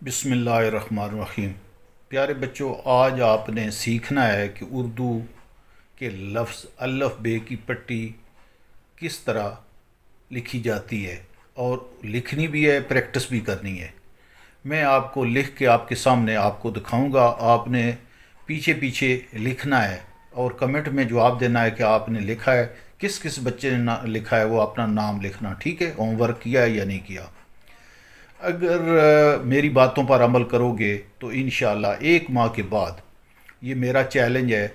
बिस्मिल्लाहिर्रहमानिर्रहीम। प्यारे बच्चों، आज आपने सीखना है कि उर्दू के लफ्ज़ अल्फ़ बे की पट्टी किस तरह लिखी जाती है, और लिखनी भी है, प्रैक्टिस भी करनी है। मैं आपको लिख के आपके सामने आपको दिखाऊंगा, आपने पीछे पीछे लिखना है और कमेंट में जवाब देना है कि आपने लिखा है। किस किस बच्चे ने लिखा है वो अपना नाम लिखना, ठीक है? होमवर्क किया है या नहीं किया? अगर मेरी बातों पर अमल करोगे तो इंशाल्लाह एक माह के बाद, ये मेरा चैलेंज है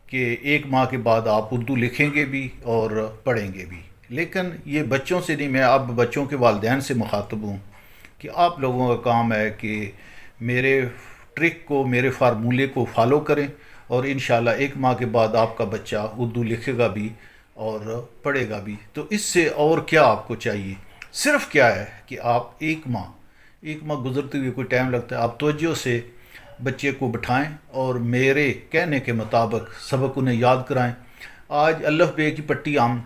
कि एक माह के बाद आप उर्दू लिखेंगे भी और पढ़ेंगे भी। लेकिन ये बच्चों से नहीं, मैं अब बच्चों के वालिदैन से मुखातब हूँ कि आप लोगों का काम है कि मेरे ट्रिक को, मेरे फार्मूले को फॉलो करें, और इंशाल्लाह एक माह के बाद आपका बच्चा उर्दू लिखेगा भी और पढ़ेगा भी। तो इससे और क्या आपको चाहिए? सिर्फ क्या है कि आप एक माह गुजरते हुए कोई टाइम लगता है, आप तवज्जो से बच्चे को बिठाएं और मेरे कहने के मुताबिक सबक उन्हें याद कराएं। आज अल्फ़ बे की पट्टी हम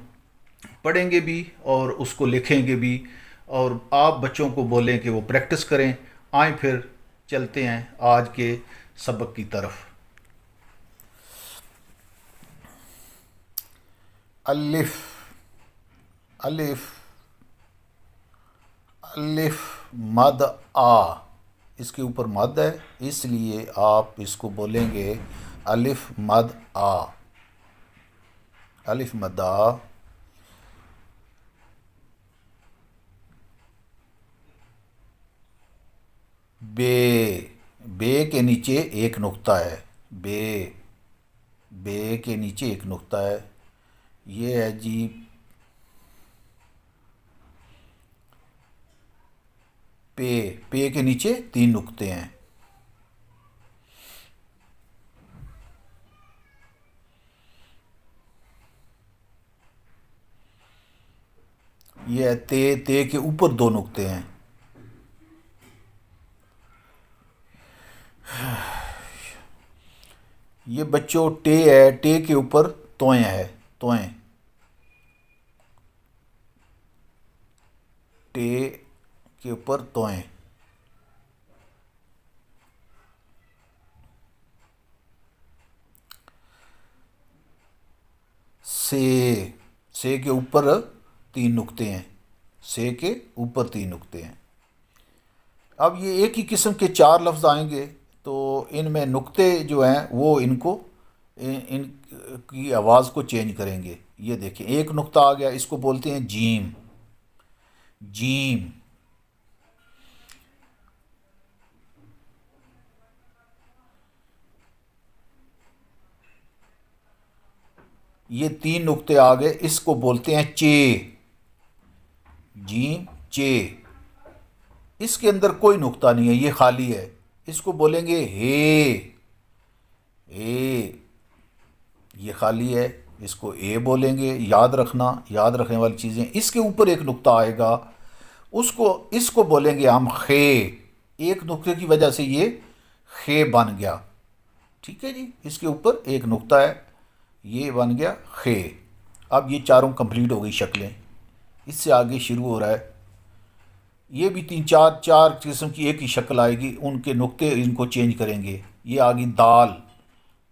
पढ़ेंगे भी और उसको लिखेंगे भी, और आप बच्चों को बोलें कि वो प्रैक्टिस करें। आए फिर चलते हैं आज के सबक की तरफ। अलिफ, अलिफ, अलिफ मद आ, इसके ऊपर मद है, इसलिए आप इसको बोलेंगे अलिफ मद आ, अलिफ मद आ। बे, बे के नीचे एक नुक्ता है, बे, बे के नीचे एक नुक्ता है। ये है जी पे, पे के नीचे तीन नुक्ते हैं। ये है ते के ऊपर दो नुक्ते हैं। ये बच्चों टे है, टे के ऊपर तोएं है, तोएं, टे के ऊपर तोएं। से के ऊपर तीन नुक्ते हैं, से के ऊपर तीन नुक्ते हैं। अब ये एक ही किस्म के चार लफ्ज़ आएंगे, तो इनमें नुक्ते जो हैं वो इनको इन की आवाज़ को चेंज करेंगे। ये देखें, एक नुक्ता आ गया, इसको बोलते हैं जीम, जीम। ये तीन नुक्ते आ गए, इसको बोलते हैं चे, जीम चे। इसके अंदर कोई नुक्ता नहीं है, ये खाली है, इसको बोलेंगे हे, ए, ये खाली है, इसको ए बोलेंगे। याद रखना, याद रखने वाली चीज़ें, इसके ऊपर एक नुक्ता आएगा, उसको, इसको बोलेंगे हम खे। एक नुक्ते की वजह से ये खे बन गया, ठीक है जी। इसके ऊपर एक नुक्ता है, ये बन गया खे। अब ये चारों कंप्लीट हो गई शक्लें। इससे आगे शुरू हो रहा है, ये भी तीन चार चार किस्म की एक ही शक्ल आएगी, उनके नुक्ते इनको चेंज करेंगे। ये आ गई दाल,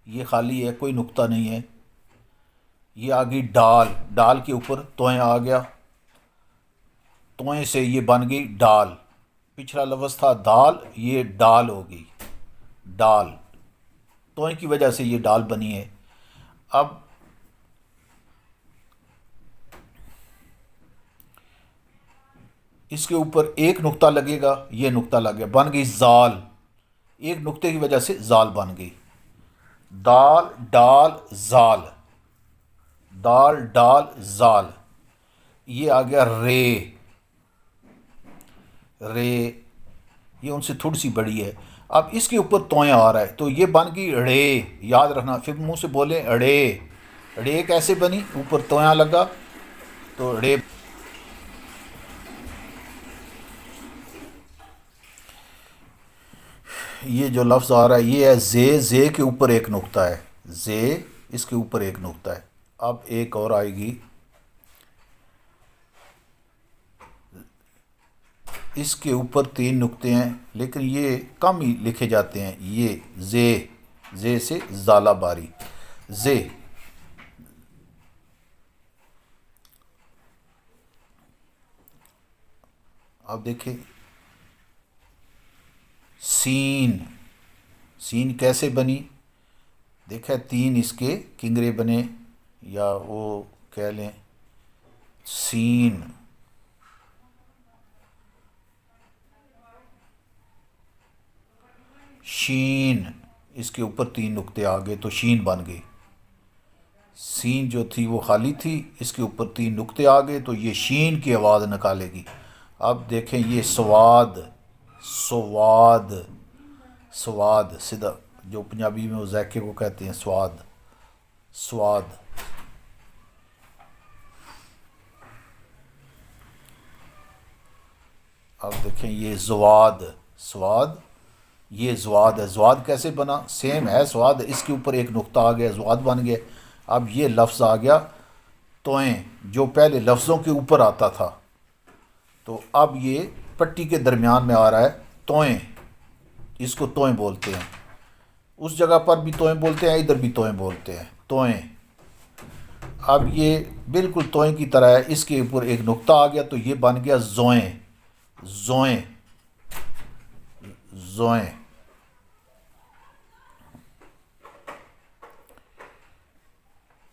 ये खाली है, कोई नुक्ता नहीं है। ये आ गई डाल, डाल के ऊपर तोएं आ गया, तोएं से ये बन गई डाल। पिछला लफ्ज़ था दाल, ये डाल हो गई, डाल। तोएं की वजह से ये डाल बनी है। अब इसके ऊपर एक नुक्ता लगेगा, ये नुक्ता लग गया, बन गई जाल। एक नुक्ते की वजह से जाल बन गई। दाल डाल जाल, दाल डाल जाल। ये आ गया रे, रे, ये उनसे थोड़ी सी बड़ी है। अब इसके ऊपर तोएं आ रहा है, तो ये बन गई रे। याद रखना, फिर मुंह से बोले अड़े। रे कैसे बनी? ऊपर तोया लगा तो रे। ये जो लफ्ज़ आ रहा है ये है जे, जे के ऊपर एक नुक्ता है, जे, इसके ऊपर एक नुक्ता है। अब एक और आएगी اس کے اوپر 3 نقطے ہیں لیکن یہ کم ہی لکھے جاتے ہیں. یہ زے سے زالہ باری زے. اب دیکھیں سین کیسے بنی. دیکھیں 3 اس کے کنگرے بنے یا وہ کہہ لیں سین. شین اس کے اوپر 3 نقطے آ گئے تو شین بن گئی. سین جو تھی وہ خالی تھی، اس کے اوپر 3 نقطے آ گئے تو یہ شین کی آواز نکالے گی. اب دیکھیں یہ سواد سیدھا جو پنجابی میں وہ ذائقے کو کہتے ہیں سواد. اب دیکھیں یہ سواد یہ زواد ہے. زواد کیسے بنا؟ سیم ہے سواد، اس کے اوپر 1 نقطہ آ گیا زواد بن گیا. اب یہ لفظ آ گیا توئیں، جو پہلے لفظوں کے اوپر آتا تھا تو اب یہ پٹی کے درمیان میں آ رہا ہے توئیں. اس کو توئیں بولتے ہیں. اس جگہ پر بھی توئیں بولتے ہیں، ادھر بھی توئیں بولتے ہیں توئیں. اب یہ بالکل توئیں کی طرح ہے، اس کے اوپر 1 نقطہ آ گیا تو یہ بن گیا زوئیں.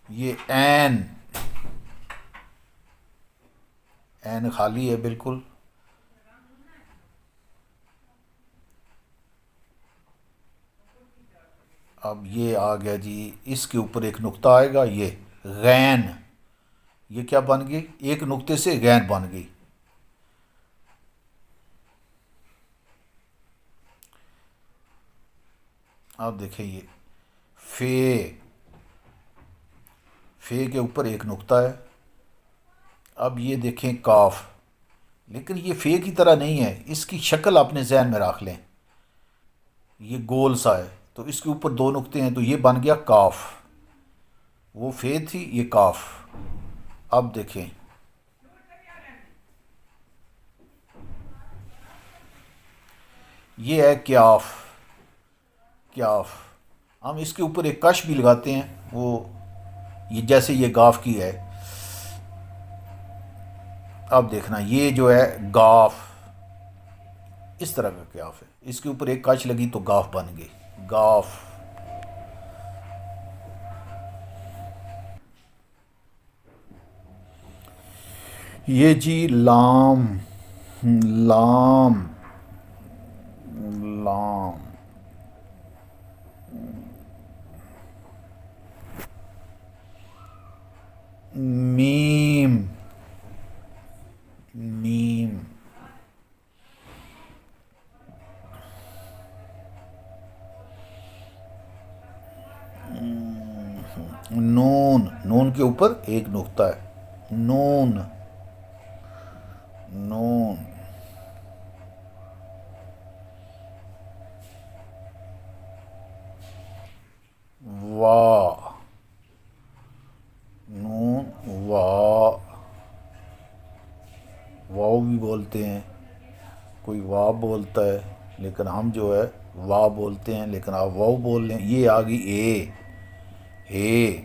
یہ این خالی ہے بالکل. اب یہ آ گیا جی، اس کے اوپر 1 نقطہ آئے گا. یہ غین، یہ کیا بن گئی؟ 1 نقطے سے غین بن گئی. اب دیکھیں یہ فے کے اوپر 1 نقطہ ہے. اب یہ دیکھیں کاف، لیکن یہ فے کی طرح نہیں ہے، اس کی شکل اپنے ذہن میں رکھ لیں. یہ گول سا ہے تو اس کے اوپر 2 نقطے ہیں تو یہ بن گیا کاف. وہ فے تھی، یہ کاف. اب دیکھیں یہ ہے کیاف. ہم اس کے اوپر 1 کش بھی لگاتے ہیں، وہ یہ جیسے یہ گاف کی ہے. اب دیکھنا یہ جو ہے گاف، اس طرح کا کیاف ہے، اس کے اوپر 1 کش لگی تو گاف بن گئی. گاف. یہ جی لام میم نون کے اوپر 1 نقطہ ہے. نون واو بھی بولتے ہیں، کوئی وا بولتا ہے لیکن ہم جو ہے وا بولتے ہیں، لیکن آپ واو بول لیں. یہ آ گئی اے.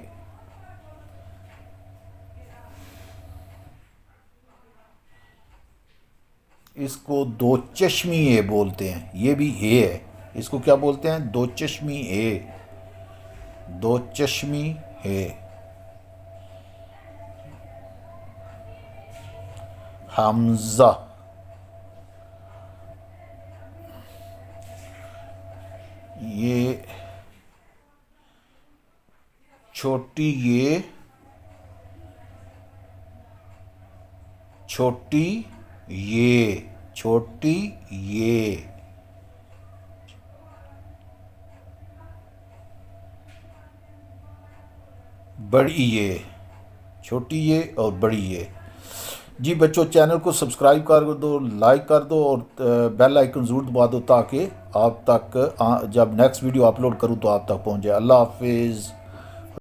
اس کو 2 چشمی اے بولتے ہیں. یہ بھی اے ہے، اس کو کیا بولتے ہیں؟ 2 چشمی اے. حمزہ. یہ چھوٹی یہ بڑی یہ، چھوٹی یہ اور بڑی یہ. جی بچوں، چینل کو سبسکرائب کر دو، لائک کر دو اور بیل آئیکن ضرور دبا دو تاکہ آپ تک جب نیکسٹ ویڈیو اپلوڈ کروں تو آپ تک پہنچ جائے. اللہ حافظ.